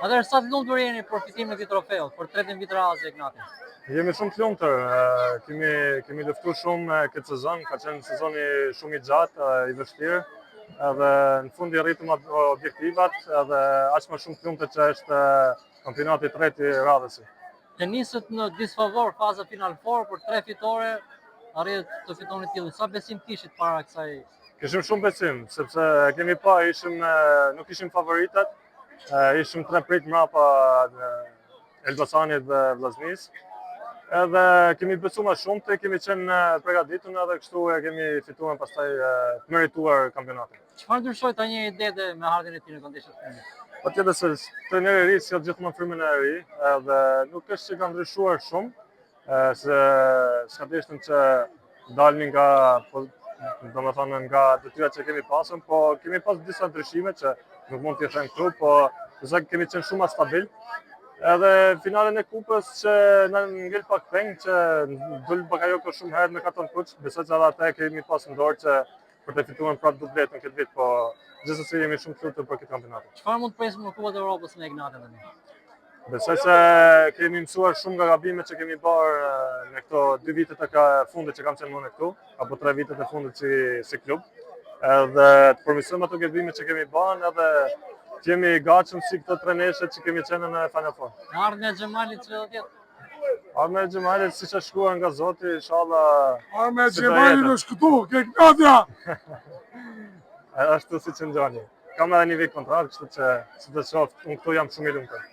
Atëherë sa të lumtur jeni për fitimin e këtij trofeut, për tretin vit radhës Ignati? Jemi shumë të lumtur, kemi luftuar shumë këtë sezon, ka qenë sezoni shumë i gjatë, i vështirë, edhe në fund i arritëm objektivat, edhe aq më shumë të lumtur që është kampionati i tretë i radhës. Të nisët në disfavor faza Final Four për 3 fitore, arritët të fitoni tillin. Sa besim kishit para kësaj? Kishim shumë besim, sepse kemi pa, nuk ishim favoritat, ishim 3 prit mrapa Elbasanit dhe Vllaznisë. Edhe kemi besu më shumë të kemi qenë përgatitur edhe kështu e kemi fituar pastaj të merituar kampionatin. Çfarë ndryshoi tani Dede me ardhin e tij në këndeshën e fundit? Patjetër se trajneri i ri sjell gjithmonë frymën e ri, edhe nuk është që ka ndryshuar shumë, se s'ka deshëm që dalmi nga detyrat që kemi pasur, po kemi pas disa ndryshime që nuk mund t'i them këtu, po kemi qenë shumë më stabil. Edhe finalen e kupës që në ngel pak peng, që dul Bakayoko shumë herë me karton kuq, besoj që edhe atë kemi pas në dorë që për të fituar prapë dubletën këtë vit, po gjithsesi jemi shumë të lumtur për këtë kampionat. Çfarë mund të presim në Kupën e Evropës me Ignatin tani? Besoj se kemi mësuar shumë nga gabimet që kemi bërë në këto 2 vitet e fundit që kam qenë unë këtu, apo 3 vitet e fundit si klub. Edhe të përmirësojmë ato gabimet që kemi bërë, edhe jemi gatshëm si këto treneshe që kemi qenë në Final Four. Ardhmja e Xhemalit çfarë do të jetë? Ardhmja e Xhemalit siç është shkruar nga Zoti, inshallah. Ardhmja e Xhemalit është këtu, ke Ignatja. Ashtu siç e ngjani. Kam edhe një vit kontratë, kështu që si të qoftë, unë këtu jam shumë i lumtur.